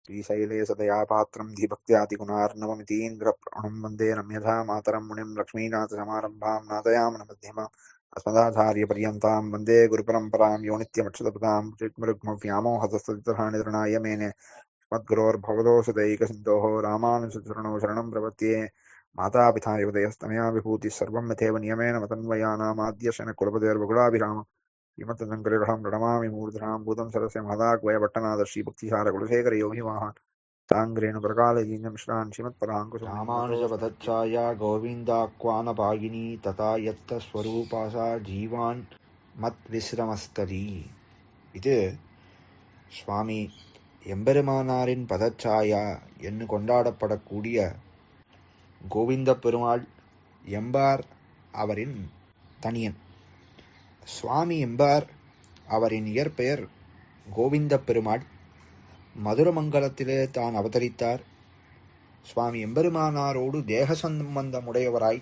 श्रीशैले सदया पात्रं धीभक्त्यादिगुणार्णवमितीन्द्रप्रणं वन्दे नम्यथा मातरं मुनिं लक्ष्मीनाथसमारम्भां नादयामनमध्यमाम् अस्मदाचार्यपर्यन्तां वन्दे गुरुपरम्परां यो नित्यमक्षतपदां चित्मरुग्मव्यामोहतस्तदितराणि मेने अस्मद्गुरोर्भगवतोऽसदैकसिन्धोः रामानुजचरणौ शरणं प्रपद्ये मातापिता युवतयस्तनया विभूतिः सर्वं यथैव नियमेन मतन्वयानामाद्यशन कुलपतेर्वकुलाभिराम श्रीमत्तदङ्करिरहं प्रणमामि मूर्धनां भूतं सरस्य महदाग्वयपट्टनादर्शी भक्तिसारकुलशेखरयोगिवाहान् ताङ्ग्रेण प्रकालयीन्द्रमिश्रान् श्रीमत्पराङ्कुशं ராமானுஜபதச்சாயா கோவிந்தாக்வானபாகினி ததா யத்த ஸ்வரூபாசா ஜீவான் மத் விஸ்ரமஸ்ததி. இது சுவாமி எம்பெருமானாரின் பதச்சாயா என்று கொண்டாடப்படக்கூடிய கோவிந்த பெருமாள் எம்பார் அவரின் தனியன். சுவாமி எம்பார் அவரின் இயற்பெயர் கோவிந்த பெருமாள். மதுரமங்கலத்திலே தான் அவதரித்தார். சுவாமி எம்பெருமானாரோடு தேக சம்பந்தமுடையவராய்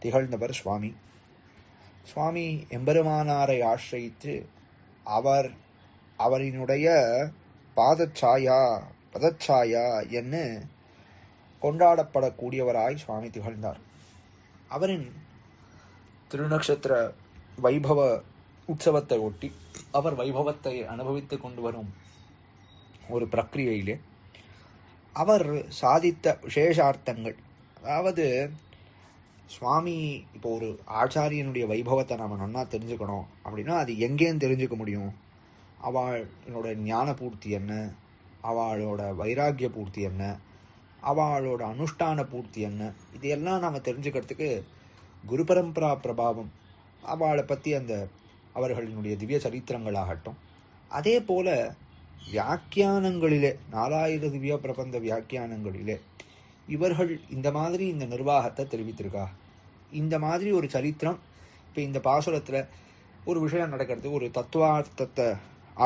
திகழ்ந்தவர் சுவாமி. சுவாமி எம்பெருமானாரை ஆசிரியித்து அவரினுடைய பதச்சாயா என்று கொண்டாடப்படக்கூடியவராய் சுவாமி திகழ்ந்தார். அவரின் திருநக்ஷத்திர வைபவ உற்சவத்தை ஒட்டி அவர் வைபவத்தை அனுபவித்து கொண்டு வரும் ஒரு பிரக்கிரியையிலே அவர் சாதித்த விசேஷார்த்தங்கள், அதாவது சுவாமி இப்போ ஒரு ஆச்சாரியனுடைய வைபவத்தை நம்ம நன்னா தெரிஞ்சுக்கணும் அப்படின்னா அது எங்கேன்னு தெரிஞ்சுக்க முடியும்? அவளோட ஞான பூர்த்தி என்ன, அவளோட வைராக்கிய பூர்த்தி என்ன, அவளோட அனுஷ்டான பூர்த்தி என்ன, இதையெல்லாம் நாம் தெரிஞ்சுக்கிறதுக்கு குரு பரம்பரா பிரபாவம், அவளை பற்றி அந்த அவர்களினுடைய திவ்ய சரித்திரங்களாகட்டும், அதே போல வியாக்கியானங்களிலே 4000 திவ்ய பிரபந்த வியாக்கியானங்களிலே இவர்கள் இந்த மாதிரி இந்த நிர்வாகத்தை தெரிவித்திருக்கா. இந்த மாதிரி ஒரு சரித்திரம் இப்போ இந்த பாசுரத்தில் ஒரு விஷயம் நடக்கிறது, ஒரு தத்துவார்த்தத்தை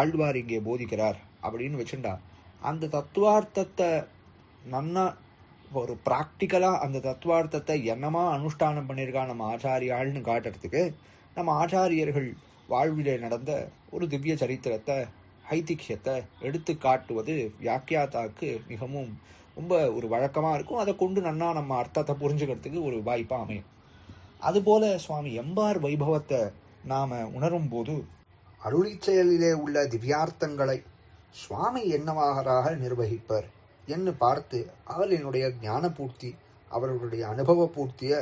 ஆழ்வார் இங்கே போதிக்கிறார் அப்படின்னு வச்சுட்டா அந்த தத்துவார்த்தத்தை நன்னா ஒரு ப்ராக்டிக்கலாக அந்த தத்துவார்த்தத்தை என்னமா அனுஷ்டானம் பண்ணியிருக்கா நம்ம ஆச்சாரியாள்னு காட்டுறதுக்கு நம்ம ஆச்சாரியர்கள் வாழ்விலே நடந்த ஒரு திவ்ய சரித்திரத்தை ஐதிக்கியத்தை எடுத்து காட்டுவது வியாக்கியாத்தாக்கு மிகவும் ரொம்ப ஒரு வழக்கமாக இருக்கும். அதை கொண்டு நன்னா நம்ம அர்த்தத்தை புரிஞ்சுக்கிறதுக்கு ஒரு வாய்ப்பாக அமையும். அதுபோல சுவாமி எம்பார் வைபவத்தை நாம் உணரும் போது அருளி செயலிலே உள்ள திவ்யார்த்தங்களை சுவாமி என்னவாகராக நிர்வகிப்பர் என்று பார்த்து அவர்களுடைய ஞான பூர்த்தி, அவர்களுடைய அனுபவ பூர்த்திய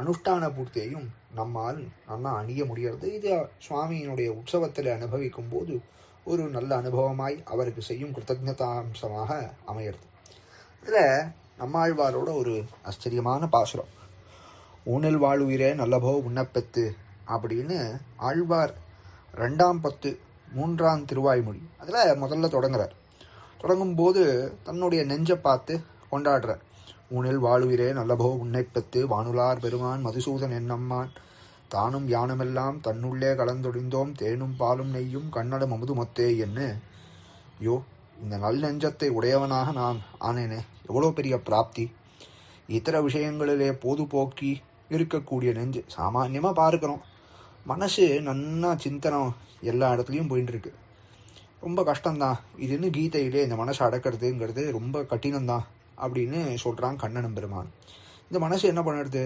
அனுஷ்டான பூர்த்தியையும் நம்மால் நன்னா அணிய முடிகிறது. இது சுவாமியினுடைய உற்சவத்தில் அனுபவிக்கும் போது ஒரு நல்ல அனுபவமாய் அவருக்கு செய்யும் கிருத்தஜதாம்சமாக அமையிறது. இதில் நம்மாழ்வாரோட ஒரு ஆச்சரியமான பாசுரம், ஊனில் வாழுயிரே நல்லபோ உண்ணப்பெத்து அப்படின்னு ஆழ்வார் 2ஆம் பத்து 3ஆம் திருவாய்மொழி அதில் முதல்ல தொடங்குறார். தொடங்கும்போது தன்னுடைய நெஞ்சை பார்த்து கொண்டாடுறார். ஊனில் வாழுயிரே நல்லபோ உன்னைப்பெத்து வானுலார் பெருமான் மதுசூதன் என்னம்மான் தானும் யானமெல்லாம் தன்னுள்ளே கலந்தொழிந்தோம் தேனும் பாலும் நெய்யும் கண்ணடம் அமுது மொத்தே என்று. யோ, இந்த நல் நெஞ்சத்தை உடையவனாக நான் ஆனேனே, எவ்வளோ பெரிய பிராப்தி! இத்தர விஷயங்களிலே போதுபோக்கி இருக்கக்கூடிய நெஞ்சு சாமான்யமாக பார்க்கிறோம். மனசு நன்னா சிந்தனம் எல்லா இடத்துலையும் போயின்னு இருக்கு. ரொம்ப கஷ்டம்தான் இதுன்னு கீதையிலே இந்த மனசை அடக்கிறதுங்கிறது ரொம்ப கடினம்தான் அப்படின்னு சொல்கிறான் கண்ணன் பெருமான். இந்த மனசு என்ன பண்ணுறது?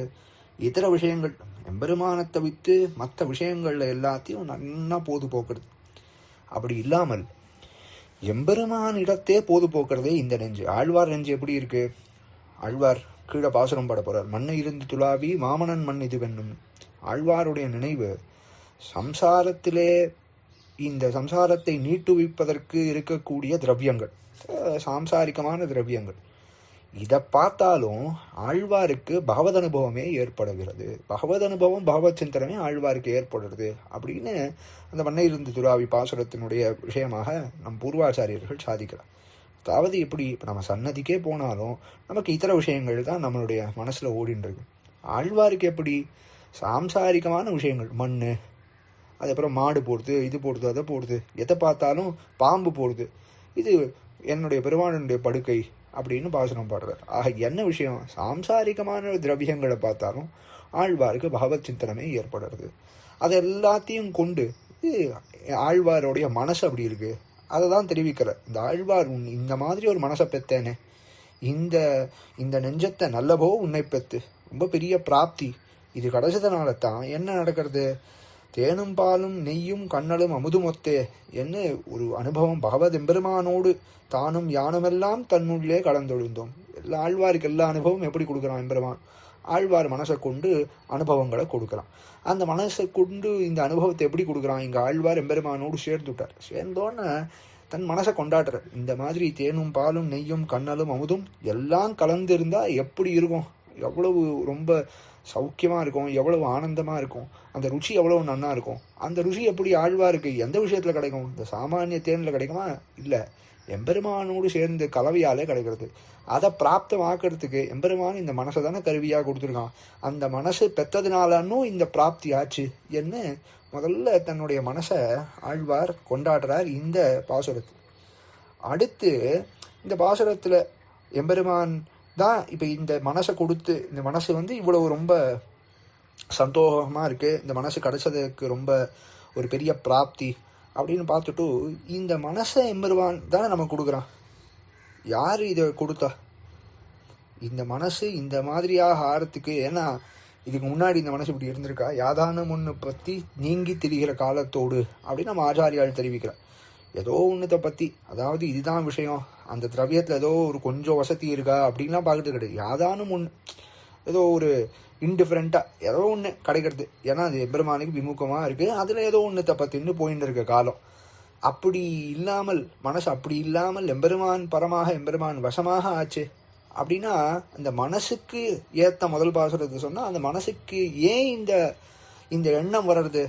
இதர விஷயங்கள் எம்பெருமானத்தை விட்டு மற்ற விஷயங்கள்ல எல்லாத்தையும் நன்னா போது போக்குறது. அப்படி இல்லாமல் எம்பெருமான் இடத்தே போது போக்குறதே இந்த நெஞ்சு. ஆழ்வார் நெஞ்சு எப்படி இருக்கு? ஆழ்வார் கீழே பாசுரம் பாட போறார். மண்ணை இருந்து துளாவி மாமனன் மண் இது வெண்ணும். ஆழ்வாருடைய நினைவு சம்சாரத்திலே இந்த சம்சாரத்தை நீட்டுவிப்பதற்கு இருக்கக்கூடிய திரவியங்கள், சாம்சாரிகமான திரவியங்கள், இதை பார்த்தாலும் ஆழ்வாருக்கு பகவத் அனுபவமே ஏற்படுகிறது. பகவத் அனுபவம் பகவத் சிந்தனமே ஆழ்வாருக்கு ஏற்படுறது அப்படின்னு அந்த மண்ணை இருந்து துறாவி பாசுரத்தினுடைய விஷயமாக நம் பூர்வாச்சாரியர்கள் சாதிக்கிறார். அதாவது எப்படி இப்போ நம்ம சன்னதிக்கே போனாலும் நமக்கு இதர விஷயங்கள் தான் நம்மளுடைய மனசில் ஓடின்றது. ஆழ்வாருக்கு எப்படி சாம்சாரிகமான விஷயங்கள், மண், அதுக்கப்புறம் மாடு போடுது, இது போடுது, அதை போடுது, எதை பார்த்தாலும் பாம்பு போடுது, இது என்னுடைய பெருமானுடைய படுக்கை அப்படின்னு பாசுரம் பாடுறார். ஆக என்ன விஷயம்? சாம்சாரிகமான திரவியங்களை பார்த்தாலும் ஆழ்வாருக்கு பகவத் சிந்தனமே ஏற்படுறது. அது எல்லாத்தையும் கொண்டு ஆழ்வாருடைய மனசு அப்படி இருக்கு. அதை தான் தெரிவிக்கிற. இந்த ஆழ்வார் இந்த மாதிரி ஒரு மனசை பெத்தேனே, இந்த இந்த நெஞ்சத்தை நல்லபோ உன்னை பெத்து, ரொம்ப பெரிய பிராப்தி இது கிடைச்சதுனால தான் என்ன நடக்கிறது, தேனும் பாலும் நெய்யும் கண்ணலும் அமுதுமொத்தே என்ன ஒரு அனுபவம் பகவத் எம்பெருமானோடு தானும் யானுமெல்லாம் தன்னுள்ளே கலந்தொழிந்தோம். எல்லா ஆழ்வாருக்கு எல்லா அனுபவம் எப்படி கொடுக்குறான் எம்பெருமான், ஆழ்வார் மனசை கொண்டு அனுபவங்களை கொடுக்குறான். அந்த மனசை கொண்டு இந்த அனுபவத்தை எப்படி கொடுக்குறான், இங்கே ஆழ்வார் எம்பெருமானோடு சேர்ந்து விட்டார். சேர்ந்தோன்னு தன் மனசை கொண்டாடுறார். இந்த மாதிரி தேனும் பாலும் நெய்யும் கண்ணலும் அமுதும் எல்லாம் கலந்துருந்தா எப்படி இருக்கும், எவ்வளவு ரொம்ப சௌக்கியமாக இருக்கும், எவ்வளவு ஆனந்தமாக இருக்கும், அந்த ருச்சி எவ்வளவு நன்னா இருக்கும். அந்த ருச்சி எப்படி ஆழ்வாருக்கு எந்த விஷயத்தில் கிடைக்கும், இந்த சாமானிய தேனில் கிடைக்குமா, இல்லை எம்பெருமானோடு சேர்ந்து கலவையாலே கிடைக்கிறது. அதை பிராப்தமாக்கிறதுக்கு எம்பெருமான் இந்த மனசை தானே கருவியாக கொடுத்துருக்கான். அந்த மனசு பெற்றதுனாலும் இந்த பிராப்தி ஆச்சு என்ன முதல்ல தன்னுடைய மனசை ஆழ்வார் கொண்டாடுறார் இந்த பாசுரத்தில். அடுத்து இந்த பாசுரத்தில் எம்பெருமான் தான் இப்போ இந்த மனசை கொடுத்து, இந்த மனசு இவ்வளவு ரொம்ப சந்தோஷமாக இருக்குது, இந்த மனசு கிடைச்சதுக்கு ரொம்ப ஒரு பெரிய பிராப்தி அப்படின்னு பார்த்துட்டு இந்த மனசை எம்பெருமான் தானே நமக்கு கொடுக்குறான். யார் இதை கொடுத்தா, இந்த மனசு இந்த மாதிரியாக ஆறத்துக்கு? ஏன்னா இதுக்கு முன்னாடி இந்த மனசு இப்படி இருந்திருக்கா, யாதானும் ஒன்று பற்றி நீங்கி திரிகிற காலத்தோடு அப்படின்னு நம்ம ஆச்சாரியால் தெரிவிக்கிறோம். ஏதோ ஒன்றுத்தை பற்றி, அதாவது இதுதான் விஷயம், அந்த திரவியத்தில் ஏதோ ஒரு கொஞ்சம் வசதி இருக்கா அப்படின்லாம் பார்க்கறது கிடையாது. யாதானும் ஒன்று ஏதோ ஒரு இன்டிஃபரெண்ட்டாக ஏதோ ஒன்று கிடைக்கிறது, ஏன்னா அது எம்பெருமானுக்கு விமுகமாக இருக்குது, அதில் ஏதோ ஒன்றுத்தை பற்றின்னு போயின்னு இருக்க காலம். அப்படி இல்லாமல் மனசு அப்படி இல்லாமல் எம்பெருமான் பரமாக எம்பெருமான் வசமாக ஆச்சு அப்படின்னா அந்த மனசுக்கு ஏற்ற முதல் பாசுரத்தை சொன்னால் அந்த மனசுக்கு ஏன் இந்த இந்த எண்ணம் வர்றது,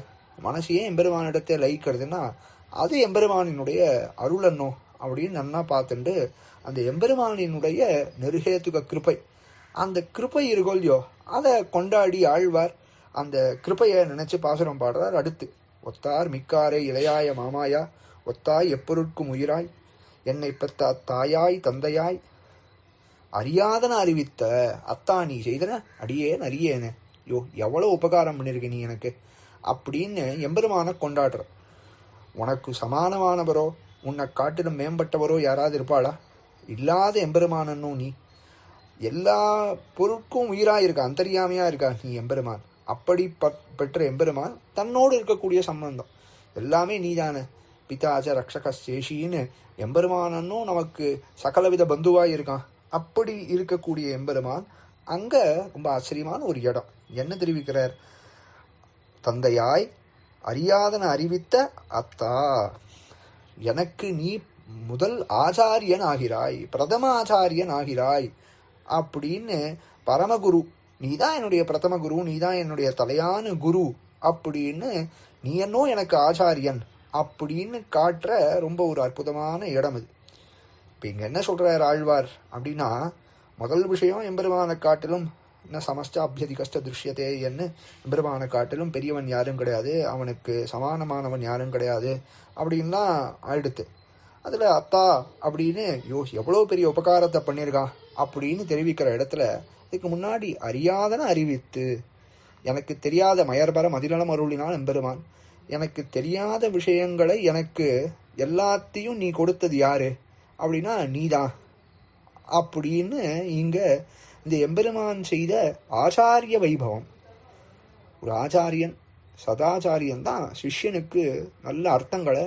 மனசு ஏன் எம்பெருமானிடத்தை லயிக்கிறதுனா அது எம்பெருமானினுடைய அருளன்னோ அப்படின்னு நன்னா பார்த்துட்டு அந்த எம்பெருமானினுடைய நெருகேத்துக கிருப்பை, அந்த கிருப்பை இருக்கோல்லையோ அதை கொண்டாடி ஆழ்வார் அந்த கிருப்பையை நினைச்சு பாசுரம் பாடுறார். அடுத்து ஒத்தார் மிக்காரே இளையாய மாமாயா ஒத்தாய் எப்பொருட்கும் உயிராய் என்னை பெற்ற தாயாய் தந்தையாய் அறியாதன அறிவித்த அத்தா நீ செய்தன அடியேன் அறியேனே, யோ எவ்வளோ உபகாரம் பண்ணியிருக்க நீ எனக்கு அப்படின்னு எம்பெருமான கொண்டாடுற. உனக்கு சமானமானவரோ உன்னை காட்டிலும் மேம்பட்டவரோ யாராவது இருப்பாளா, இல்லாத எம்பெருமானன்னும் நீ எல்லா பொருட்கும் உயிராக இருக்கா, அந்தரியாமையா இருக்கா நீ எம்பெருமான். அப்படி பெற்ற எம்பெருமான் தன்னோடு இருக்கக்கூடிய சம்பந்தம் எல்லாமே நீதானே, பிதாச்ச ரக்ஷக சேஷின்னு எம்பெருமானன்னும் நமக்கு சகலவித பந்துவாய் இருக்கான். அப்படி இருக்கக்கூடிய எம்பெருமான் அங்க ரொம்ப ஆச்சரியமான ஒரு இடம் என்ன தெரிவிக்கிறார், தந்தையாய் அறியாதன அறிவித்த அத்தா எனக்கு நீ முதல் ஆச்சாரியன் ஆகிறாய், பிரதம ஆச்சாரியன் ஆகிறாய் அப்படின்னு பரமகுரு, நீதான் என்னுடைய பிரதம குரு, நீதான் என்னுடைய தலையான குரு அப்படின்னு நீ என்னோ எனக்கு ஆச்சாரியன் அப்படின்னு காட்டுற ரொம்ப ஒரு அற்புதமான இடம் இது. இப்போ இங்கே என்ன சொல்கிறார் ஆழ்வார் அப்படின்னா, முதல் விஷயம் எம்பெருமானை காட்டிலும் என்ன சமஸ்ட அபியதி கஷ்ட திருஷ்யத்தே என்ன, எம்பெருமானை காட்டிலும் பெரியவன் யாரும் கிடையாது, அவனுக்கு சமானமானவன் யாரும் கிடையாது அப்படின்லாம் ஆயிடுத்து. அதில் அத்தா அப்படின்னு எவ்வளோ பெரிய உபகாரத்தை பண்ணியிருக்கான் அப்படின்னு தெரிவிக்கிற இடத்துல இதுக்கு முன்னாடி அறியாதன அறிவித்து, எனக்கு தெரியாத மயர்பர மதிநலம் அருளினான் எம்பெருமான், எனக்கு தெரியாத விஷயங்களை எனக்கு எல்லாத்தையும் நீ கொடுத்தது யாரு அப்படின்னா நீதான் அப்படின்னு இங்க இந்த எம்பெருமான் செய்த ஆச்சாரிய வைபவம். ஒரு ஆச்சாரியன் சதாச்சாரியன் தான் சிஷ்யனுக்கு நல்ல அர்த்தங்களை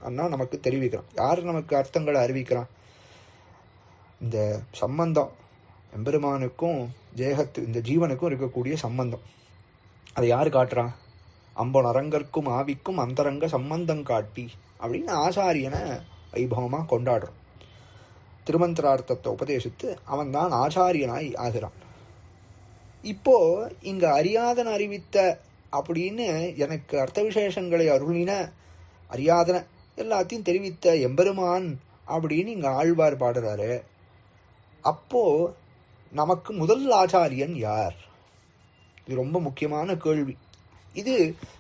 அண்ணா நமக்கு தெரிவிக்கிறான். யார் நமக்கு அர்த்தங்களை அறிவிக்கிறான், இந்த சம்பந்தம் எம்பெருமானுக்கும் இந்த ஜீவனுக்கும் இருக்கக்கூடிய சம்பந்தம் அதை யார் காட்டுறான், அம்பன் அரங்கற்கும் ஆவிக்கும் அந்தரங்க சம்பந்தம் காட்டி அப்படின்னு ஆச்சாரியனை வைபவமாக கொண்டாடுறோம். திருமந்திரார்த்தத்தை உபதேசித்து அவன் தான் ஆச்சாரியனாய் ஆகிறான். இப்போ இங்க அறியாதன அறிவித்த அப்படின்னு எனக்கு அர்த்த விசேஷங்களை அருளின அறியாதன எல்லாத்தையும் தெரிவித்த எம்பெருமான் அப்படின்னு இங்க ஆழ்வார் பாடுறாரு. அப்போ நமக்கு முதல் ஆச்சாரியன் யார், இது ரொம்ப முக்கியமான கேள்வி. இது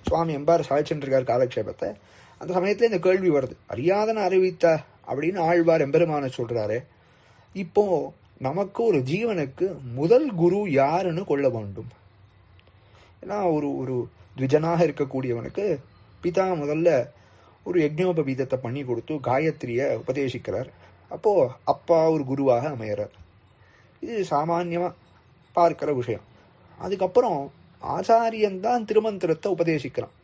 சுவாமி எம்பார் சாய்ச்சென்றிருக்கார் காலக்ஷேபத்தை. அந்த சமயத்தில் இந்த கேள்வி வருது, அறியாதன அறிவித்த அப்படின்னு ஆழ்வார் எம்பெருமான சொல்றாரு. இப்போ நமக்கு ஒரு ஜீவனுக்கு முதல் குரு யாருன்னு கொள்ள வேண்டும். ஏன்னா ஒரு த்விஜனாக இருக்கக்கூடியவனுக்கு பிதா முதல்ல ஒரு யஜ்ஞோபவீதத்தை பண்ணி கொடுத்து காயத்ரியை உபதேசிக்கிறார். அப்போது அப்பா ஒரு குருவாக அமையிறார். இது சாமான்யமாக பார்க்கிற விஷயம். அதுக்கப்புறம் ஆச்சாரியன்தான் திருமந்திரத்தை உபதேசிக்கிறான்.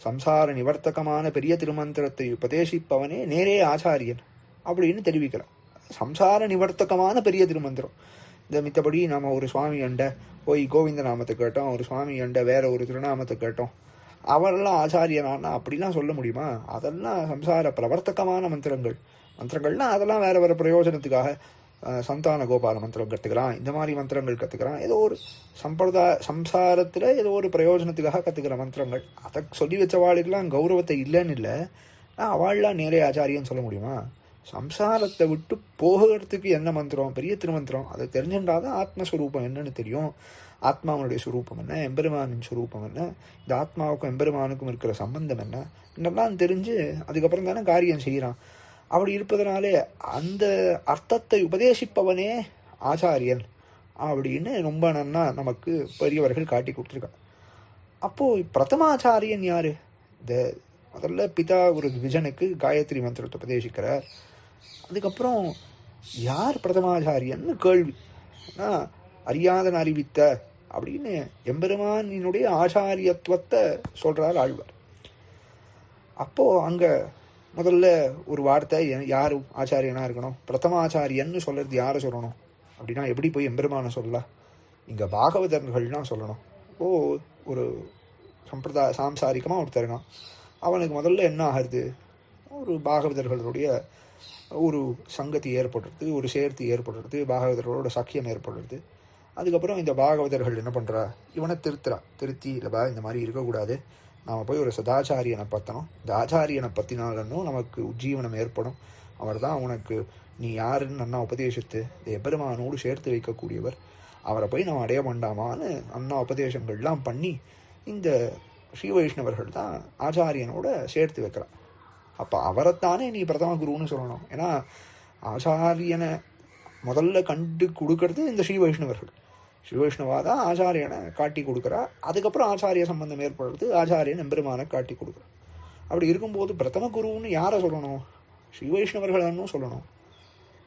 சம்சார நிவர்த்தகமான பெரிய திருமந்திரத்தை உபதேசிப்பவனே நேரே ஆச்சாரியன் அப்படின்னு தெரிவிக்கிறான். சம்சார நிவர்த்தகமான பெரிய திருமந்திரம். இந்த மித்தபடி நம்ம ஒரு சுவாமி அண்ட போய் கோவிந்த நாமத்தை கேட்டோம், ஒரு சுவாமி அண்ட வேற ஒரு திருநாமத்தை கேட்டோம், அவரெல்லாம் ஆச்சாரியனானா அப்படிலாம் சொல்ல முடியுமா? அதெல்லாம் சம்சார பிரவர்த்தகமான மந்திரங்கள்னா அதெல்லாம் வேற வேற பிரயோஜனத்துக்காக சந்தான கோபால மந்திரம் கற்றுக்கிறான், இந்த மாதிரி மந்திரங்கள் கற்றுக்கிறான், ஏதோ ஒரு சம்சாரத்தில் ஏதோ ஒரு பிரயோஜனத்துக்காக கற்றுக்கிற மந்திரங்கள். அதை சொல்லி வச்சவாளுக்கெல்லாம் கௌரவத்தை இல்லைன்னு இல்லை, அவள்லாம் நேரே ஆச்சாரியன்னு சொல்ல முடியுமா? சம்சாரத்தை விட்டு போகிறதுக்கு என்ன மந்திரம்? பெரிய திருமந்திரம். அதை தெரிஞ்சுட்டாதான் ஆத்மஸ்வரூபம் என்னன்னு தெரியும். ஆத்மாவனுடைய சுரூபம் என்ன, எம்பெருமானின் சுரூபம் என்ன, இந்த ஆத்மாவுக்கும் எம்பெருமானுக்கும் இருக்கிற சம்பந்தம் என்ன, இதெல்லாம் தெரிஞ்சு அதுக்கப்புறம் தானே காரியம் செய்கிறான். அப்படி இருப்பதனாலே அந்த அர்த்தத்தை உபதேசிப்பவனே ஆச்சாரியன் அப்படின்னு ரொம்ப நன்னா நமக்கு பெரியவர்கள் காட்டி கொடுத்துருக்காங்க. அப்போது பிரதமாச்சாரியன் யார்? இந்த முதல்ல பிதா ஒரு விஜனுக்கு காயத்ரி மந்திரத்தை உபதேசிக்கிறார். அதுக்கப்புறம் யார் பிரதமாச்சாரியன்னு கேள்வி. அறியாதன் அறிவித்த அப்படின்னு எம்பெருமானினுடைய ஆச்சாரியத்துவத்தை சொல்கிறார் ஆழ்வார். அப்போது அங்கே முதல்ல ஒரு வார்த்தை, யார் ஆச்சாரியனாக இருக்கணும்? பிரதமாச்சாரியன்னு சொல்கிறது யாரை சொல்லணும் அப்படின்னா எப்படி போய் எம்பெருமானை சொல்லலாம்? இங்கே பாகவதர்கள்லாம் சொல்லணும். ஒரு சாம்சாரிகமாக ஒருத்தர் இருக்கான், அவனுக்கு முதல்ல என்ன ஆகிறது? ஒரு பாகவதர்களுடைய ஒரு சங்கதி ஏற்படுறது, ஒரு சேர்த்து ஏற்படுறது, பாகவதர்களோட சக்கியம் ஏற்படுறது. அதுக்கப்புறம் இந்த பாகவதர்கள் என்ன பண்ணுறா? இவனை திருத்தி இல்லைப்பா இந்த மாதிரி இருக்கக்கூடாது, நாம் போய் ஒரு சதாச்சாரியனை பற்றணும், இந்த ஆச்சாரியனை பற்றினாலும் நமக்கு உஜ்ஜீவனம் ஏற்படும், அவர் தான் உனக்கு நீ யாருன்னு அண்ணா உபதேசித்து இந்த எபெருமானோடு சேர்த்து வைக்கக்கூடியவர், அவரை போய் நம்ம அடைய வேண்டாமான்னு அண்ணா உபதேசங்கள்லாம் பண்ணி இந்த ஸ்ரீ வைஷ்ணவர்கள் தான் ஆச்சாரியனோட சேர்த்து வைக்கிறான். அப்போ அவரைத்தானே நீ பிரதம குருன்னு சொல்லணும். ஏன்னா ஆச்சாரியனை முதல்ல கண்டு கொடுக்கறது இந்த ஸ்ரீ வைஷ்ணவர்கள். ஸ்ரீ வைஷ்ணவா தான் ஆச்சாரியனை காட்டி கொடுக்குறா. அதுக்கப்புறம் ஆச்சாரிய சம்பந்தம் ஏற்படுறது, ஆச்சாரியன் எம்பெருமானை காட்டி கொடுக்குறா. அப்படி இருக்கும்போது பிரதம குருன்னு யாரை சொல்லணும்? ஸ்ரீ வைஷ்ணவர்கள்னு சொல்லணும்.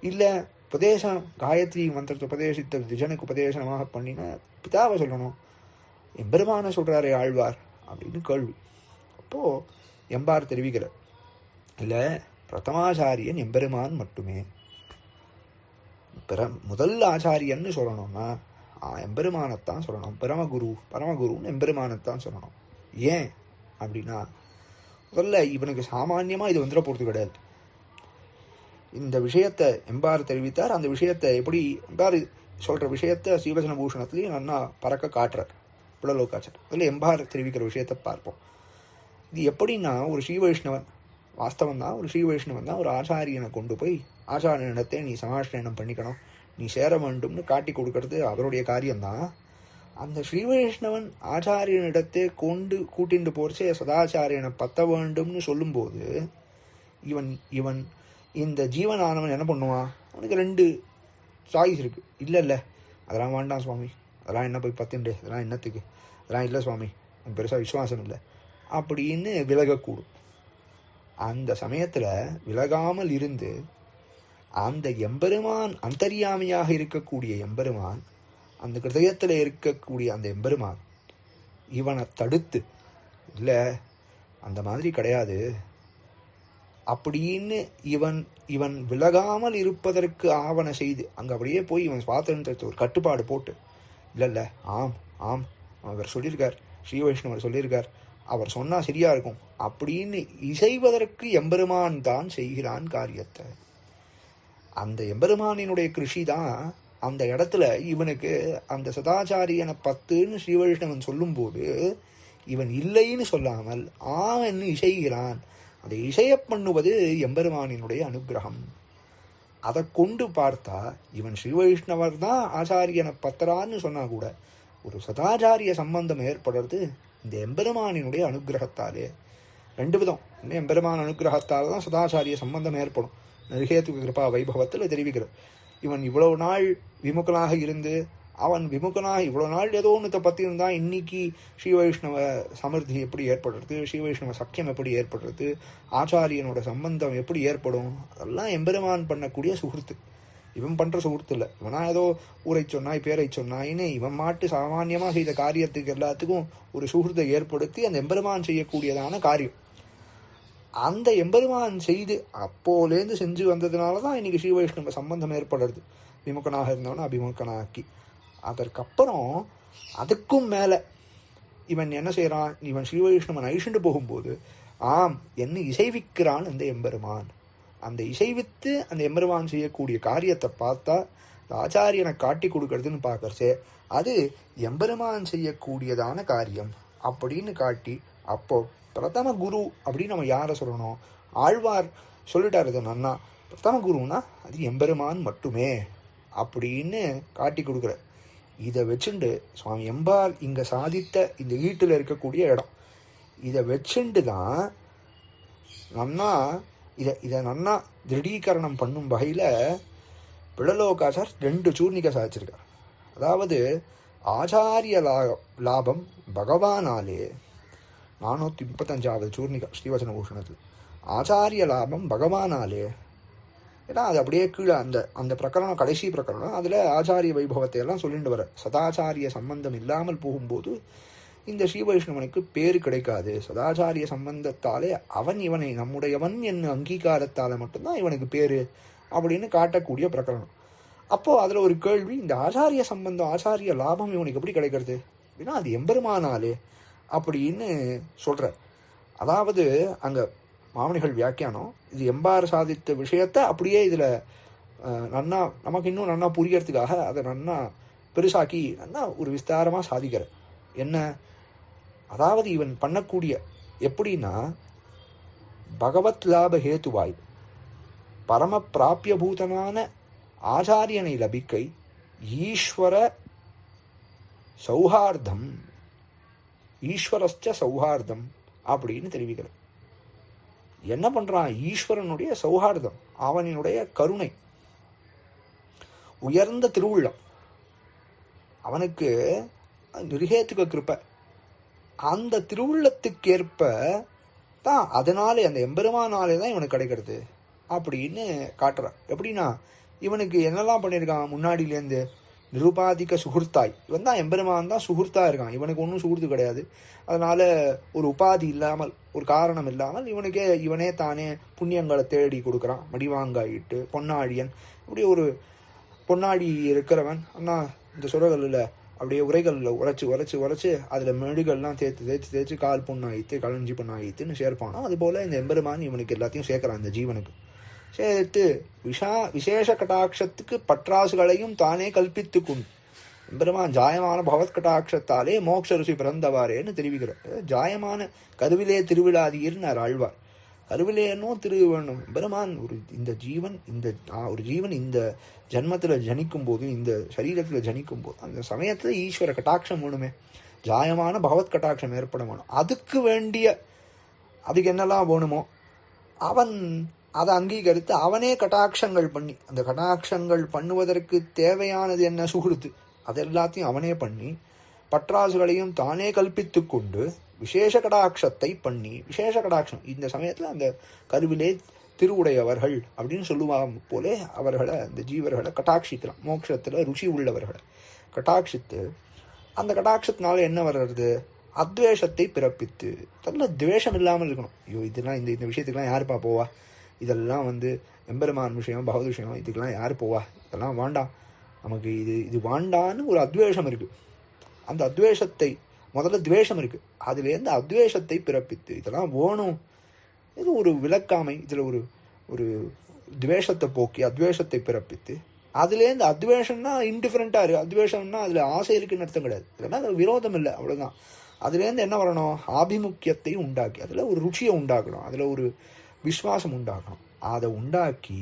இல்லை உபதேசம் காயத்ரி மந்திரத்தை உபதேசித்த விஜனுக்கு உபதேசமாக பண்ணினா பிதாவை சொல்லணும். எம்பெருமானை சொல்கிறாரே ஆழ்வார் அப்படின்னு கேள்வி. அப்போது எம்பார் தெரிவிக்கிறார், இல்லை பிரதமாச்சாரியன் எம்பெருமான் மட்டுமே. முதல் ஆச்சாரியன்னு சொல்லணும்னா எம்பெருமானத்தான் சொல்லணும். பரமகுருன்னு எம்பெருமானத்தான் சொல்லணும். ஏன் அப்படின்னா முதல்ல இவனுக்கு சாமான்யமாக இது வந்துட போகிறது கிடையாது. இந்த விஷயத்தை எம்பார் தெரிவித்தார். அந்த விஷயத்தை எப்படி எம்பார் சொல்கிற விஷயத்தை ஸ்ரீவசன பூஷணத்துலேயும் நன்னா பறக்க காட்டுறார் புலலோகாச்சார். அதில் எம்பார் தெரிவிக்கிற விஷயத்தை பார்ப்போம். இது எப்படின்னா ஒரு ஸ்ரீ வைஷ்ணவன், வாஸ்தவம் தான், ஒரு ஸ்ரீ வைஷ்ணவன் தான் ஒரு ஆச்சாரியனை கொண்டு போய் ஆச்சாரியனிடத்தை நீ சமாஷ்டனம் பண்ணிக்கணும், நீ சேர வேண்டும்னு காட்டி கொடுக்கறது அவருடைய காரியம்தான். அந்த ஸ்ரீ வைஷ்ணவன் ஆச்சாரியனிடத்தை கூட்டிட்டு போறச்சே சதாச்சாரியனை பற்ற வேண்டும்னு சொல்லும்போது இவன் இந்த ஜீவனானவன் என்ன பண்ணுவான்? அவனுக்கு 2 சாய்ஸ் இருக்குது. இல்லை அதெல்லாம் வேண்டாம் சுவாமி, அதெல்லாம் என்ன போய் பத்துண்டு, அதெல்லாம் என்னத்துக்கு, அதெல்லாம் இல்லை சுவாமி, எனக்கு பெருசாக விசுவாசம் இல்லை அப்படின்னு விலகக்கூடும். அந்த சமயத்தில் விலகாமல் இருந்து அந்த எம்பெருமான் அந்தர்யாமியாக இருக்கக்கூடிய எம்பெருமான், அந்த ஹிருதயத்தில் இருக்கக்கூடிய அந்த எம்பெருமான் இவனை தடுத்து, இல்லை அந்த மாதிரி கிடையாது அப்படின்னு இவன் விலகாமல் இருப்பதற்கு ஆவண செய்து அங்கே அப்படியே போய் இவன் சுவாதந்திரத்தை ஒரு கட்டுப்பாடு போட்டு, இல்லை ஆம் அவர் சொல்லியிருக்கார், ஸ்ரீ வைஷ்ணவர் சொல்லியிருக்கார், அவர் சொன்னால் சரியா இருக்கும் அப்படின்னு இசைவதற்கு எம்பெருமான் தான் செய்கிறான் காரியத்தை. அந்த எம்பெருமானினுடைய கிருஷி தான் அந்த இடத்துல இவனுக்கு அந்த சதாச்சாரியனை பத்துன்னு ஸ்ரீ வைஷ்ணவன் சொல்லும்போது இவன் இல்லைன்னு சொல்லாமல் ஆவன்னு இசைகிறான். அதை இசைய பண்ணுவது எம்பெருமானினுடைய அனுகிரகம். அதை கொண்டு பார்த்தா இவன் ஸ்ரீ வைஷ்ணவர் தான் ஆச்சாரியனை பத்தரான்னு சொன்னா கூட ஒரு சதாச்சாரிய சம்பந்தம் ஏற்படுறது இந்த எம்பெருமானினுடைய அனுகிரகத்தாலே. 2 விதம். எம்பெருமான் அனுகிரகத்தால் தான் சதாச்சாரிய சம்பந்தம் ஏற்படும். நிருகேதுக கிருபா வைபவத்தில் தெரிவிக்கிறது. இவன் இவ்வளவு நாள் விமுகனாக இருந்து அவன் விமுகனாக இவ்வளோ நாள் ஏதோ ஒன்றத்தை பற்றி இருந்தால் இன்னைக்கு ஸ்ரீ வைஷ்ணவ சமிருத்தி எப்படி ஏற்படுறது, ஸ்ரீ வைஷ்ணவ சக்கியம் எப்படி ஏற்படுறது, ஆச்சாரியனோட சம்பந்தம் எப்படி ஏற்படும், அதெல்லாம் எம்பெருமான் பண்ணக்கூடிய சுகிருத்து. இவன் பண்ணுற சுகிருத்து இல்லை. இவனா ஏதோ ஊரை சொன்னாய் பேரை சொன்னாயின்னு இவன் மாட்டு சாமான்யமாக செய்த காரியத்துக்கு எல்லாத்துக்கும் ஒரு சுகிருத்தை ஏற்படுத்தி அந்த எம்பெருமான் செய்யக்கூடியதான காரியம். அந்த எம்பெருமான் செய்து அப்போலேருந்து செஞ்சு வந்ததுனால தான் இன்னைக்கு ஸ்ரீ வைஷ்ணவ சம்பந்தம் ஏற்படுறது. விமுகனாக இருந்தவன அபிமுகனாக்கி அதற்கப்புறம் அதுக்கும் மேலே இவன் என்ன செய்கிறான், இவன் ஸ்ரீ வைஷ்ணவன் அழிச்சுட்டு போகும்போது ஆம் என்ன இசைவிக்கிறான் அந்த எம்பெருமான். அந்த இசைவித்து அந்த எம்பெருமான் செய்யக்கூடிய காரியத்தை பார்த்தா ஆச்சாரியனை காட்டி கொடுக்கறதுன்னு பார்க்கறச்சே அது எம்பெருமான் செய்யக்கூடியதான காரியம் அப்படின்னு காட்டி, அப்போ பிரதம குரு அப்படின்னு நம்ம யாரை சொல்லணும், ஆழ்வார் சொல்லிட்டாரு இது நன்னா. பிரதம குருன்னா அது எம்பெருமான் மட்டுமே அப்படின்னு காட்டி கொடுக்குற. இதை வச்சுண்டு சுவாமி எம்பார் இங்கே சாதித்த இந்த வீட்டில் இருக்கக்கூடிய இடம், இதை வச்சுண்டு தான் நன்னா இதை நன்னா திருடீகரணம் பண்ணும் வகையில் பிழலோகாச்சார் 2 சூர்ணிகை சாதிச்சிருக்கார். அதாவது ஆச்சாரிய லாபம் பகவானாலே 435வது சூர்ணிகா ஸ்ரீவச்சன பூஷணத்தில் ஆச்சாரிய லாபம் பகவானாலே. ஏன்னா அது அப்படியே கீழே அந்த பிரகரணம் கடைசி பிரகரணம், அதில் ஆச்சாரிய வைபவத்தை எல்லாம் சொல்லிட்டு வர. சதாச்சாரிய சம்பந்தம் இல்லாமல் போகும்போது இந்த ஸ்ரீ வைஷ்ணவனுக்கு பேரு கிடைக்காது. சதாச்சாரிய சம்பந்தத்தாலே அவன் இவனை நம்முடையவன் என்ன அங்கீகாரத்தால் மட்டும்தான் இவனுக்கு பேரு அப்படின்னு காட்டக்கூடிய பிரகரணம். அப்போது அதில் ஒரு கேள்வி, இந்த ஆச்சாரிய சம்பந்தம் ஆச்சாரிய லாபம் இவனுக்கு எப்படி கிடைக்கிறது அப்படின்னா அது எம்பெருமானாலே அப்படின்னு சொல்கிற. அதாவது அங்கே மாமனிகள் வியாக்கியானம் இது எம்பார் சாதித்த விஷயத்தை அப்படியே இதில் நன்னா நமக்கு இன்னும் நன்னா புரியறதுக்காக அதை நன்னா பெருசாக்கி நன்னா ஒரு விஸ்தாரமாக சாதிக்கிற. என்ன அதாவது இவன் பண்ணக்கூடிய எப்படின்னா பகவத் லாப ஹேத்துவாய் பரம பிராபியபூதமான ஆச்சாரியனை லபிக்கை ஈஸ்வர சௌஹார்தம் ஈஸ்வரஸ்ச சௌஹார்தம் அப்படின்னு தெரிவிக்கிறார். என்ன பண்றான், ஈஸ்வரனுடைய சௌஹார்தம், அவனினுடைய கருணை, உயர்ந்த திருவுள்ளம், அவனுக்கு நிருகேத்துக்க கிருப்பை, அந்த திருவுள்ளத்துக்கேற்ப தான் அதனாலே அந்த எம்பெருமானாலே தான் இவனுக்கு கிடைக்கிறது அப்படின்னு காட்டுறான். எப்படின்னா இவனுக்கு என்னெல்லாம் பண்ணியிருக்கான், முன்னாடியிலேருந்து நிருபாதிக்க சுகுர்த்தாய், இவன் தான் எம்பெருமான் தான் சுகுர்த்தா இருக்கான், இவனுக்கு ஒன்றும் சுகுர்த்து கிடையாது. அதனால ஒரு உபாதி இல்லாமல் ஒரு காரணம் இல்லாமல் இவனே தானே புண்ணியங்களை தேடி கொடுக்குறான். மடிவாங்காயிட்டு பொன்னாழியன், இப்படி ஒரு பொன்னாடி இருக்கிறவன் அண்ணா இந்த சுரகளில் அப்படியே உரைகளில் உரைச்சி அதில் மெழுகள்லாம் தேய்ச்சி கால் பொண்ணாயித்து கலஞ்சி பொண்ணாயித்துன்னு சேர்ப்பானோ அதுபோல் இந்த எம்பெருமான் இவனுக்கு எல்லாத்தையும் சேர்க்குறான். இந்த ஜீவனுக்கு சேர்த்து விசேஷ கட்டாட்சத்துக்கு பற்றாசுகளையும் தானே கல்பித்து கொண்டு எம்பெருமான் ஜாயமான பகவத் கட்டாட்சத்தாலே மோட்ச ருசி பிறந்தவாரேன்னு தெரிவிக்கிறார். ஜாயமான கருவிலே திருவிழாதீர்னார் ஆழ்வார். கருவிலேனோ திருவேணும் பெருமான் இந்த ஜீவன் இந்த ஜன்மத்தில் ஜனிக்கும் போது, இந்த சரீரத்தில் ஜனிக்கும் போது அந்த சமயத்தில் ஈஸ்வர கட்டாட்சம் வேணுமே, ஜாயமான பகவத் கட்டாட்சம் ஏற்பட வேணும். அதுக்கு என்னெல்லாம் வேணுமோ அவன் அதை அங்கீகரித்து அவனே கட்டாட்சங்கள் பண்ணி, அந்த கட்டாட்சங்கள் பண்ணுவதற்கு தேவையானது என்ன சுகிருத்து அது எல்லாத்தையும் அவனே பண்ணி பற்றாசுகளையும் தானே கல்பித்து கொண்டு விசேஷ கடாட்சத்தை பண்ணி, விசேஷ கடாட்சம் இந்த சமயத்தில் அந்த கருவிலே திருவுடையவர்கள் அப்படின்னு சொல்லுவாங்க போலே அவர்களை அந்த ஜீவர்களை கட்டாட்சிக்கலாம். மோட்சத்தில் ருசி உள்ளவர்களை கட்டாட்சித்து அந்த கட்டாட்சத்தினால என்ன வர்றது, அத்வேஷத்தை பிறப்பித்து, நல்ல துவேஷம் இல்லாமல் இருக்கணும். ஐயோ இதெல்லாம் இந்த விஷயத்துக்கெல்லாம் யாருப்பா போவா, இதெல்லாம் எம்பெருமான் விஷயம் பகவத் விஷயம், இதுக்கெல்லாம் யார் போவா, இதெல்லாம் வேண்டாம், நமக்கு இது வேண்டான்னு ஒரு அத்வேஷம் இருக்குது. அந்த அத்வேஷத்தை முதல்ல துவேஷம் இருக்குது, அதுலேருந்து அத்வேஷத்தை பிறப்பித்து இதெல்லாம் வேணும், இது ஒரு விளக்காமை, இதில் ஒரு துவேஷத்தை போக்கி அத்வேஷத்தை பிறப்பித்து அதுலேருந்து அத்வேஷம்னா இன்டிஃபரெண்ட்டாக இருக்குது, அத்வேஷம்னா அதில் ஆசை இருக்குன்னு அர்த்தம் கிடையாது, இல்லைன்னா அது விரோதம் இல்லை அவ்வளோதான். அதுலேருந்து என்ன வரணும், ஆபிமுக்கியத்தை உண்டாக்கி அதில் ஒரு ருச்சியை உண்டாக்கணும், அதில் ஒரு விஸ்வாசம் உண்டாக்கணும். அதை உண்டாக்கி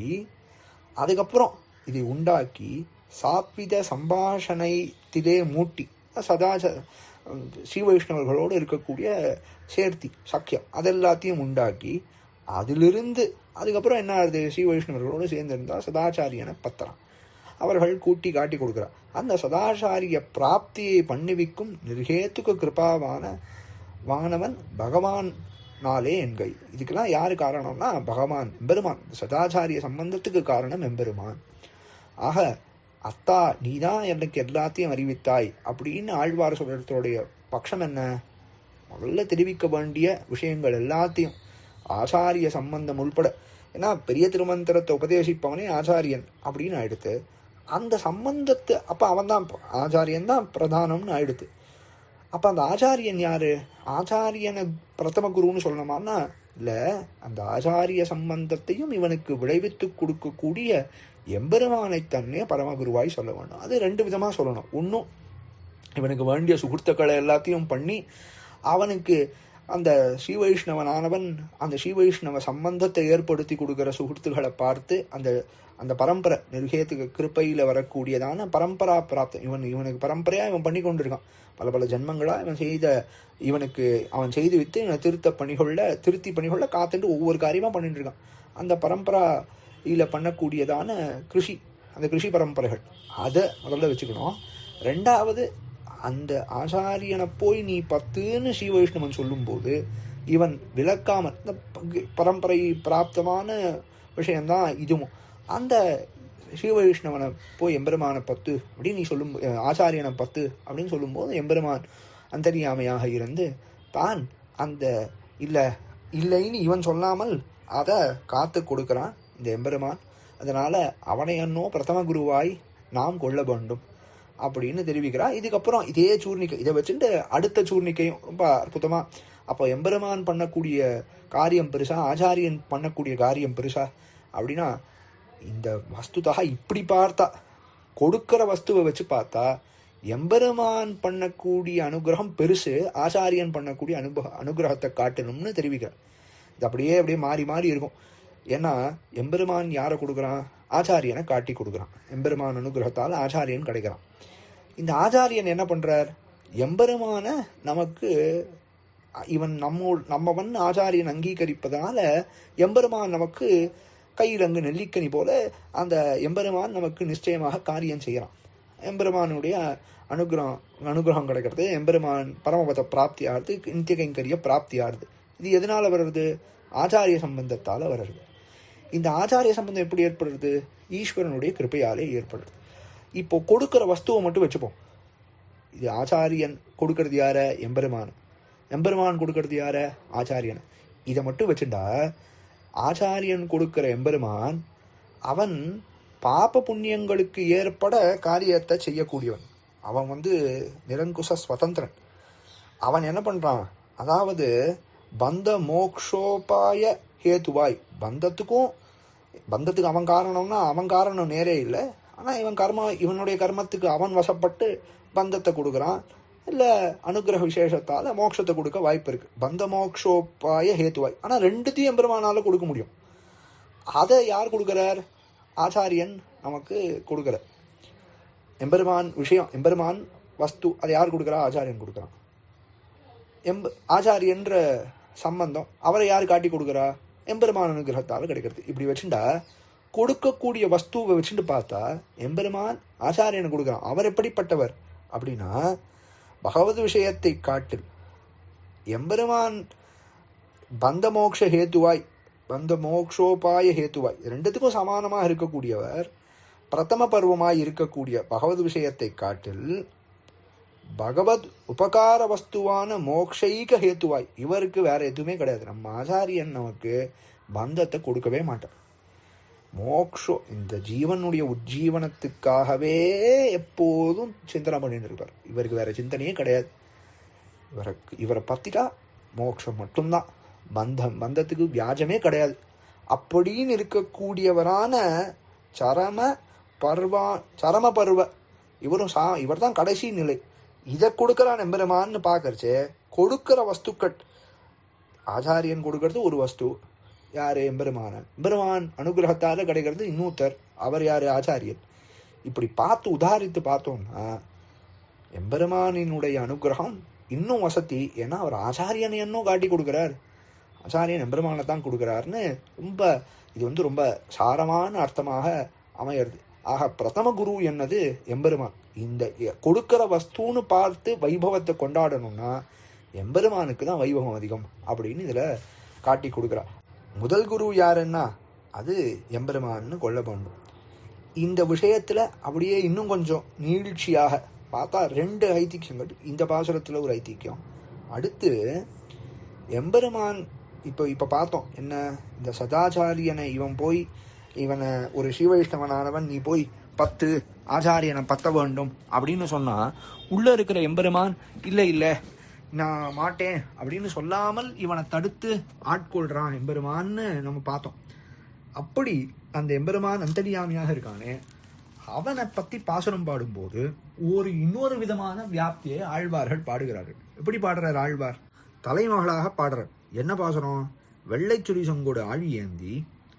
அதுக்கப்புறம் இதை உண்டாக்கி சாத்வித சம்பாஷணைத்திலே மூட்டி ஸ்ரீ வைஷ்ணவர்களோடு இருக்கக்கூடிய சேர்த்தி சக்கியம் அதெல்லாத்தையும் உண்டாக்கி அதிலிருந்து அதுக்கப்புறம் என்ன ஆகுது, ஸ்ரீ வைஷ்ணவர்களோடு சேர்ந்திருந்தால் சதாச்சாரியனை பத்திரம். அவர்கள் கூட்டி காட்டி கொடுக்கிறார். அந்த சதாச்சாரிய பிராப்தியை பண்ணிவிக்கும் நிர்ஹேத்துக்கு கிருபாவான வானவன் பகவான் நாளே என்கை. இதுக்கெல்லாம் யாரு காரணம்னா பகவான் எம்பெருமான். சதாச்சாரிய சம்பந்தத்துக்கு காரணம் எம்பெருமான். ஆக அத்தா நீதான் எனக்கு எல்லாத்தையும் அறிவித்தாய் அப்படின்னு ஆழ்வார் சொல்றதோடைய பட்சம் என்ன? முதல்ல தெரிவிக்க வேண்டிய விஷயங்கள் எல்லாத்தையும் ஆச்சாரிய சம்பந்தம் உள்பட, ஏன்னா பெரிய திருமந்திரத்தை உபதேசிப்பவனே ஆச்சாரியன் அப்படின்னு ஆயிடுத்து. அந்த சம்பந்தத்தை அப்ப அவன் தான் ஆச்சாரியன் தான் பிரதானம்னு ஆயிடுத்து. அப்ப அந்த ஆச்சாரியன் யாரு? ஆச்சாரியனை பிரதம குருன்னு சொல்லணுமான்னா இல்ல, அந்த ஆச்சாரிய சம்பந்தத்தையும் இவனுக்கு விளைவித்து கொடுக்கக்கூடிய எம்பெருமானை தன்னே பரமகுருவாய் சொல்ல வேண்டும். அது ரெண்டு விதமா சொல்லணும். ஒன்னும் இவனுக்கு வேண்டிய சுகுர்த்துக்களை எல்லாத்தையும் பண்ணி அவனுக்கு அந்த ஸ்ரீவைஷ்ணவனானவன் அந்த ஸ்ரீவைஷ்ணவ சம்பந்தத்தை ஏற்படுத்தி கொடுக்கிற சுகுர்த்துகளை பார்த்து அந்த அந்த பரம்பரை நிர்ஹேத்துக்கு கிருப்பையில வரக்கூடியதான பரம்பரா பிராப்தம் இவனுக்கு பரம்பரையா இவன் பண்ணி கொண்டிருக்கான். பல பல ஜென்மங்களா இவனுக்கு அவன் செய்து வித்து இவனை திருத்தி பணிகொள்ள காத்துட்டு ஒவ்வொரு காரியமா பண்ணிட்டு இருக்கான். அந்த பரம்பரையில பண்ணக்கூடியதான அந்த கிருஷி பரம்பரைகள் அதை முதல்ல வச்சுக்கணும். ரெண்டாவது, அந்த ஆச்சாரியனை போய் நீ 10ன்னு ஸ்ரீ வைஷ்ணவன் சொல்லும்போது இவன் விளக்காமல் இந்த பரம்பரை பிராப்தமான விஷயம்தான் இதுவும். அந்த ஸ்ரீ வைஷ்ணவனை போய் எம்பெருமான 10 அப்படின்னு நீ சொல்லும், ஆச்சாரியனை 10 அப்படின்னு சொல்லும்போது எம்பெருமான் அந்தரியாமையாக இருந்து தான் அந்த இல்லைன்னு இவன் சொல்லாமல் அதை காத்து கொடுக்கிறான் இந்த எம்பெருமான். அதனால அவனை என்னோ பிரதம குருவாய் நாம் கொள்ள வேண்டும் அப்படின்னு தெரிவிக்கிறா. இதுக்கப்புறம் இதே சூர்ணிக்கை இதை வச்சுட்டு அடுத்த சூர்ணிக்கையும் ரொம்ப அற்புதமா. அப்போ எம்பெருமான் பண்ணக்கூடிய காரியம் பெருசா, ஆச்சாரியன் பண்ணக்கூடிய காரியம் பெருசா அப்படின்னா, இந்த வஸ்துதாக இப்படி பார்த்தா, கொடுக்கிற வஸ்துவை வச்சு பார்த்தா எம்பெருமான் பண்ணக்கூடிய அனுகிரகம் பெருசு, ஆச்சாரியன் பண்ணக்கூடிய அனுகிரகத்தை காட்டணும்னு தெரிவிக்கிறார். இது அப்படியே மாறி மாறி இருக்கும். ஏன்னா எம்பெருமான் யாரை கொடுக்குறான்? ஆச்சாரியனை காட்டி கொடுக்குறான். எம்பெருமான் அனுகிரகத்தால் ஆச்சாரியன் கிடைக்கிறான். இந்த ஆச்சாரியன் என்ன பண்றார்? எம்பெருமான நமக்கு நம்மவன் ஆச்சாரியன் அங்கீகரிப்பதனால எம்பெருமான் நமக்கு கையிலங்கு நெல்லிக்கனி போல அந்த எம்பெருமான் நமக்கு நிச்சயமாக காரியம் செய்யறான். எம்பெருமானுடைய அனுகிரகம் கிடைக்கிறது, எம்பெருமான் பரமபத பிராப்தி ஆறுது, நித்திய கைங்கரிய பிராப்தி ஆறுது. இது எதனால வர்றது? ஆச்சாரிய சம்பந்தத்தால வர்றது. இந்த ஆச்சாரிய சம்பந்தம் எப்படி ஏற்படுறது? ஈஸ்வரனுடைய கிருப்பையாலே ஏற்படுறது. இப்போ கொடுக்கிற வஸ்துவை மட்டும் வச்சுப்போம். இது ஆச்சாரியன் கொடுக்கறது யார? எம்பெருமான். எம்பெருமான் கொடுக்கறது யார? ஆச்சாரியன். இதை மட்டும் வச்சுட்டா ஆச்சாரியன் கொடுக்கிற எம்பெருமான் அவன் பாப புண்ணியங்களுக்கு ஏற்பட காரியத்தை செய்யக்கூடியவன். அவன் நிரங்குச ஸ்வதந்திரன். அவன் என்ன பண்றான்? அதாவது பந்த மோக்ஷோபாய ஹேத்துவாய், பந்தத்துக்கு அவன் காரணம்னா அவன் காரணம் நேரே இல்லை. ஆனால் இவனுடைய கர்மத்துக்கு அவன் வசப்பட்டு பந்தத்தை கொடுக்குறான். இல்லை அனுகிரக விசேஷத்தால் மோட்சத்தை கொடுக்க வாய்ப்பு இருக்கு. பந்த மோக்ஷோபாய ஹேத்துவாய். ஆனால் ரெண்டுத்தையும் எம்பெருமானால கொடுக்க முடியும். அதை யார் கொடுக்குறார்? ஆச்சாரியன் நமக்கு கொடுக்குறார். எம்பெருமான் விஷயம், எம்பெருமான் வஸ்து, அதை யார் கொடுக்குறா? ஆச்சாரியன் கொடுக்குறான். ஆச்சாரியன்ற சம்பந்தம் அவரை யார் காட்டி கொடுக்குறா? எம்பெருமான் அனுகிரகத்தால் கிடைக்கிறது. இப்படி வச்சுட்டா கொடுக்கக்கூடிய வஸ்துவை வச்சுட்டு பார்த்தா எம்பெருமான் ஆச்சாரியனை கொடுக்குறான். அவர் எப்படிப்பட்டவர் அப்படின்னா, பகவத் விஷயத்தை காட்டில் எம்பெருமான் பந்த மோக்ஷ ஹேத்துவாய், பந்த மோக்ஷோபாய ஹேத்துவாய் ரெண்டுத்துக்கும் சமானமாக இருக்கக்கூடியவர். பிரதம பருவமாய் இருக்கக்கூடிய பகவத் விஷயத்தை காட்டில் பகவத் உபகார வஸ்துவான மோக்ஷைக ஹேத்துவாய் இவருக்கு வேற எதுவுமே கிடையாது. நம்ம ஆச்சாரியன் நமக்கு பந்தத்தை கொடுக்கவே மாட்டார். மோக்ஷம் இந்த ஜீவனுடைய உஜ்ஜீவனத்துக்காகவே எப்போதும் சிந்தனை பண்ணிட்டு இருப்பார். இவருக்கு வேற சிந்தனையே கிடையாது. இவரை பத்திட்டா மோட்சம் மட்டும்தான், பந்தத்துக்கு வியாஜமே கிடையாது அப்படின்னு இருக்கக்கூடியவரான சரம பருவ இவர் தான் கடைசி நிலை. இதை கொடுக்கறான் எம்பெருமான்னு பார்க்கறச்சே கொடுக்கிற வஸ்துக்கள் ஆச்சாரியன் கொடுக்கறது ஒரு வஸ்து. யாரு? எம்பெருமான. எம்பெருமான் அனுகிரகத்தால கிடைக்கிறது இன்னொருத்தர். அவர் யாரு? ஆச்சாரியன். இப்படி பார்த்து உதாரித்து பார்த்தோம்னா எம்பெருமானினுடைய அனுகிரகம் இன்னும் வசதி. ஏன்னா அவர் ஆச்சாரியன் என்னும் காட்டி கொடுக்கிறார். ஆச்சாரியன் எம்பெருமானை தான் கொடுக்கிறாருன்னு இது ரொம்ப சாரமான அர்த்தமாக அமையிறது. ஆக பிரதம குரு என்னது எம்பெருமான். இந்த கொடுக்கிற வஸ்துன்னு பார்த்து வைபவத்தை கொண்டாடணும்னா எம்பெருமானுக்கு தான் வைபவம் அதிகம் அப்படின்னு இதுல காட்டி கொடுக்குறா. முதல் குரு யாருன்னா அது எம்பெருமான்னு கொள்ள வேண்டும். இந்த விஷயத்துல அப்படியே இன்னும் கொஞ்சம் நீழ்ச்சியாக பார்த்தா 2 ஐதிக்கியங்கள். இந்த பாசுரத்துல ஒரு ஐதிக்கியம். அடுத்து எம்பெருமான் இப்ப பார்த்தோம் என்ன, இந்த சதாச்சாரியனை இவனை ஒரு ஸ்ரீவைஷ்ணவனானவன் நீ போய் 10 ஆச்சாரியனை 10 வேண்டும் அப்படின்னு சொன்னா உள்ள இருக்கிற எம்பெருமான் இல்ல நான் மாட்டேன் அப்படின்னு சொல்லாமல் இவனை தடுத்து ஆட்கொள்றான் எம்பெருமான்னு நம்ம பார்த்தோம். அப்படி அந்த எம்பெருமான் அந்தர்யாமியாக இருக்கானே, அவனை பத்தி பாசுரம் பாடும்போது இன்னொரு விதமான வியாப்தியை ஆழ்வார்கள் பாடுகிறார்கள். எப்படி பாடுறார் ஆழ்வார்? தலைமகளாக பாடுறார். என்ன பாசுரம்? வெள்ளை சுரி சொங்கோடு ஆழி ஏந்தி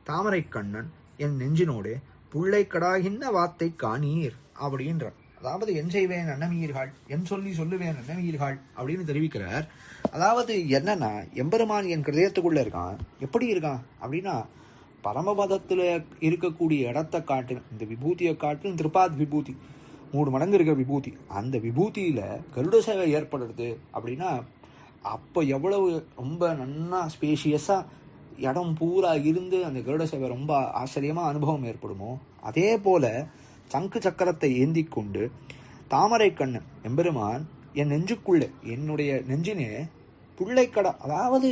தாமரை கண்ணன் என் நெஞ்சினோடு புள்ளை கடாகின்ற வார்த்தை காணீர் அப்படின்ற. அதாவது என் செய்வேன் அன்னமீர்கள், என் சொல்லி சொல்லுவேன் அன்னமீர்கள் அப்படின்னு தெரிவிக்கிறார். அதாவது என்னன்னா, எம்பெருமான் என் கிருதயத்துக்குள்ள இருக்கான். எப்படி இருக்கான் அப்படின்னா, பரமபதத்துல இருக்கக்கூடிய இடத்தை காட்டு, இந்த விபூதியை காட்டு, திருப்பாத் விபூதி 3 மடங்கு இருக்கிற விபூதி, அந்த விபூதியில கருட சேவை ஏற்படுறது அப்படின்னா அப்போ எவ்வளவு ரொம்ப நன்னா ஸ்பேஷியஸா இடம் பூரா இருந்து அந்த கருட சேவை ரொம்ப ஆச்சரியமா அனுபவம் ஏற்படுமோ, அதே போல சங்கு சக்கரத்தை ஏந்தி கொண்டு தாமரை கண்ணன் எம்பெருமான் என் நெஞ்சுக்குள்ளே, என்னுடைய நெஞ்சினே புள்ளைக்கடா, அதாவது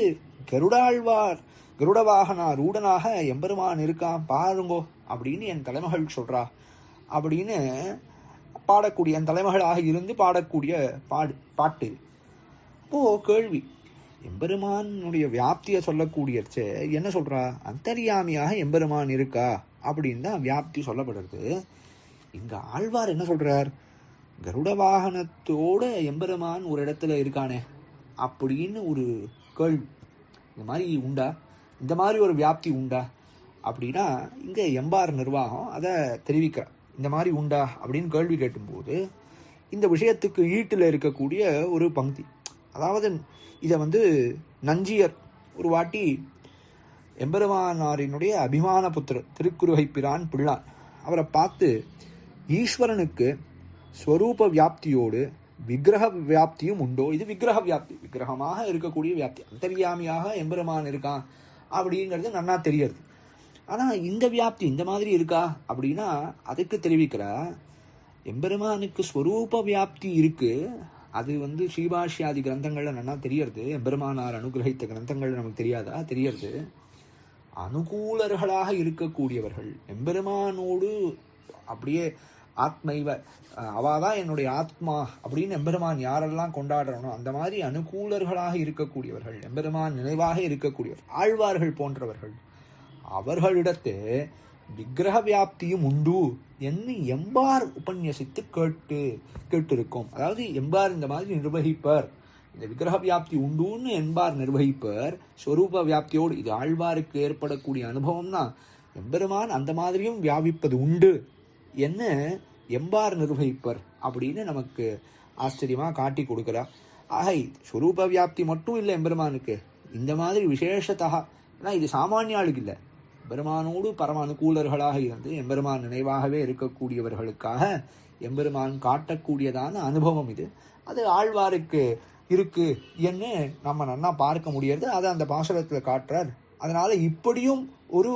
கருடாழ்வார் கருட வாகனா ரூடனாக எம்பெருமான் இருக்கான் பாருங்கோ அப்படின்னு என் தலைமகள் சொல்றா அப்படின்னு பாடக்கூடிய, என் தலைமகளாக இருந்து பாடக்கூடிய பாட்டு. அப்போ கேள்வி, எம்பெருமானுடைய வியாப்தியை சொல்லக்கூடியச்சு என்ன சொல்றா? அந்தர்யாமியாக எம்பெருமான் இருக்கா அப்படின்னு தான் வியாப்தி சொல்லப்படுறது. இங்க ஆழ்வார் என்ன சொல்றார்? கருட வாகனத்தோட எம்பெருமான் ஒரு இடத்துல இருக்கானே அப்படின்னு ஒரு கேள்வி. இந்த மாதிரி உண்டா? இந்த மாதிரி ஒரு வியாப்தி உண்டா அப்படின்னா இங்க எம்பார் நிர்வாகம் அதை தெரிவிக்கிறார். இந்த மாதிரி உண்டா அப்படின்னு கேள்வி கேட்டும்போது இந்த விஷயத்துக்கு ஈட்டில் இருக்கக்கூடிய ஒரு பங்கி, அதாவது இதை நஞ்சியர் ஒரு வாட்டி எம்பெருமானாரினுடைய அபிமான புத்திரர் திருக்குறுகை பிரான் பிள்ளான் அவரை பார்த்து, ஈஸ்வரனுக்கு ஸ்வரூப வியாப்தியோடு விக்கிரக வியாப்தியும் உண்டோ? இது விக்கிரக வியாப்தி, விக்கிரகமாக இருக்கக்கூடிய வியாப்தி, அந்தர்யாமியாக எம்பெருமான் இருக்கான் அப்படிங்கிறது நன்னா தெரியாது. ஆனா இந்த வியாப்தி இந்த மாதிரி இருக்கா அப்படின்னா அதுக்கு தெரிவிக்கிறா, எம்பெருமானுக்கு ஸ்வரூப வியாப்தி இருக்கு. அது ஸ்ரீபாஷ்யாதி கிரந்தங்கள்ல நன்னா தெரியறது. எம்பெருமானார் அனுகிரகித்த கிரந்தங்கள்ல நமக்கு தெரியாதா? தெரியறது. அனுகூலர்களாக இருக்கக்கூடியவர்கள் எம்பெருமானோடு அப்படியே ஆத்மைவ அவாதான் என்னுடைய ஆத்மா அப்படின்னு எம்பெருமான் யாரெல்லாம் கொண்டாடுறனோ அந்த மாதிரி அனுகூலர்களாக இருக்கக்கூடியவர்கள், எம்பெருமான் நினைவாக இருக்கக்கூடியவர்கள், ஆழ்வார்கள் போன்றவர்கள், அவர்களிடத்து விக்கிரக வியாப்தியும் உண்டு என்று எம்பார் உபன்யசித்து கேட்டிருக்கும். அதாவது எம்பார் இந்த மாதிரி நிர்வகிப்பர், இந்த விக்கிரக வியாப்தி உண்டுன்னு என்பார் நிர்வகிப்பர். ஸ்வரூப வியாப்தியோடு இது ஆழ்வாருக்கு ஏற்படக்கூடிய அனுபவம் தான். எம்பெருமான் அந்த மாதிரியும் வியாபிப்பது உண்டு என்ன எம்பார் நிர்வகிப்பர் அப்படின்னு நமக்கு ஆச்சரியமா காட்டி கொடுக்கிறார். ஆகை ஸ்வரூப வியாப்தி மட்டும் இல்லை எம்பெருமானுக்கு, இந்த மாதிரி விசேஷத்தா இது சாமானிய ஆளுக்கு இல்லை, எம்பெருமானோடு பரம அனுகூலர்களாக இருந்து எம்பெருமான் நினைவாகவே இருக்கக்கூடியவர்களுக்காக எம்பெருமான் காட்டக்கூடியதான அனுபவம் இது. அது ஆழ்வாருக்கு இருக்கு என்று நம்ம நன்னா பார்க்க முடியாது. அதை அந்த பாசுரத்துல காட்டுறார். அதனால இப்படியும் ஒரு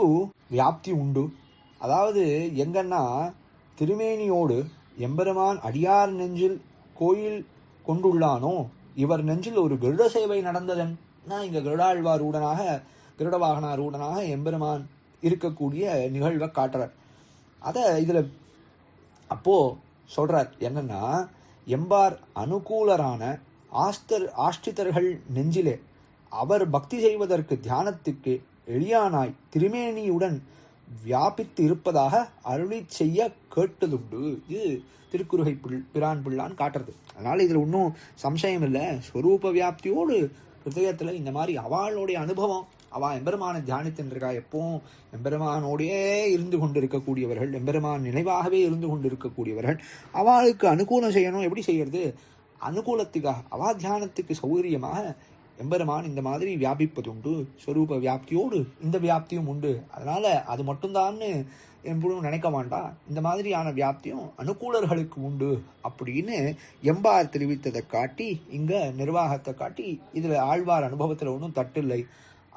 வியாப்தி உண்டு. அதாவது எங்கன்னா திருமேனியோடு எம்பெருமான் அடியார் நெஞ்சில் கோயில் கொண்டுள்ளானோ இவர் நெஞ்சில் ஒரு கருட சேவை நடந்ததுன்னா இங்க கருடாழ்வாரூடனாக கருடவாகனாரூடனாக எம்பெருமான் இருக்கக்கூடிய நிகழ்வை காட்டுறார். அதை இதுல அப்போ சொல்றார் என்னன்னா, எம்பார் அனுகூலரான ஆஷ்டிதர்கள் நெஞ்சிலே அவர் பக்தி செய்வதற்கு தியானத்துக்கு எளியானாய் திருமேனியுடன் வியாபித்து இருப்பதாக அருளி செய்ய கேட்டதுண்டு. இது திருக்குறுகை பிரான் பிள்ளான் காட்டுறது. அதனால இதுல ஒன்றும் சம்சயம் இல்லை. ஸ்வரூப வியாப்தியோடு ஹிருதயத்துல இந்த மாதிரி அவளுடைய அனுபவம், அவ எம்பெருமான தியானித்திருக்கா, எப்பவும் எம்பெருமானோடையே இருந்து கொண்டு இருக்கக்கூடியவர்கள், எம்பெருமான் நினைவாகவே இருந்து கொண்டு இருக்கக்கூடியவர்கள், அவளுக்கு அனுகூலம் செய்யணும். எப்படி செய்யறது? அனுகூலத்துக்காக அவா தியானத்துக்கு சௌகரியமாக எம்பெருமான் இந்த மாதிரி வியாபிப்பது உண்டு. ஸ்வரூப வியாப்தியோடு இந்த வியாப்தியும் உண்டு. அதனால அது மட்டும்தான்னு எப்படியும் நினைக்க வேண்டாம். இந்த மாதிரியான வியாப்தியும் அனுகூலர்களுக்கு உண்டு அப்படின்னு எம்பார் தெரிவித்ததை காட்டி, இங்க நிர்வாகத்தை காட்டி, இதுல ஆழ்வார் அனுபவத்துல ஒன்றும் தட்டில்லை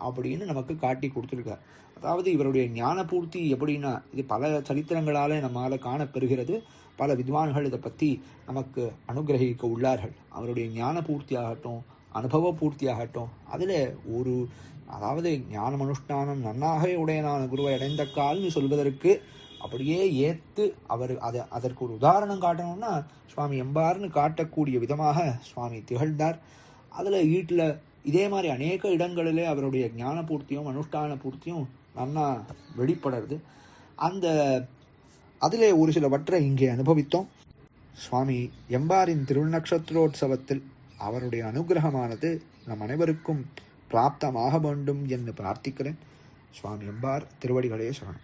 அப்படின்னு நமக்கு காட்டி கொடுத்துருக்கார். அதாவது இவருடைய ஞான பூர்த்தி எப்படின்னா, இது பல சரித்திரங்களால நம்மால காணப்பெறுகிறது. பல வித்வான்கள் இதை பற்றி நமக்கு அனுகிரகிக்க உள்ளார்கள். அவருடைய ஞான பூர்த்தி ஆகட்டும், அனுபவ பூர்த்தி ஆகட்டும், அதில் ஒரு அதாவது ஞான அனுஷ்டானம் நன்னாகவே உடையனான குருவை அடைந்த கால்னு சொல்வதற்கு அப்படியே ஏற்று அதற்கு ஒரு உதாரணம் காட்டணும்னா சுவாமி எம்பார்னு காட்டக்கூடிய விதமாக சுவாமி திகழ்ந்தார். அதில் வீட்டில் இதே மாதிரி அநேக இடங்களிலே அவருடைய ஞான பூர்த்தியும் அனுஷ்டான பூர்த்தியும் நன்னா வெளிப்படுறது. அதிலே ஒரு சிலவற்றை இங்கே அனுபவித்தோம். சுவாமி எம்பாரின் திருநக்ஷத்திரோத்சவத்தில் அவருடைய அனுகிரகமானது நம் அனைவருக்கும் பிராப்தமாக வேண்டும் என்று பிரார்த்திக்கிறேன். சுவாமி எம்பார் திருவடிகளே சரணம்.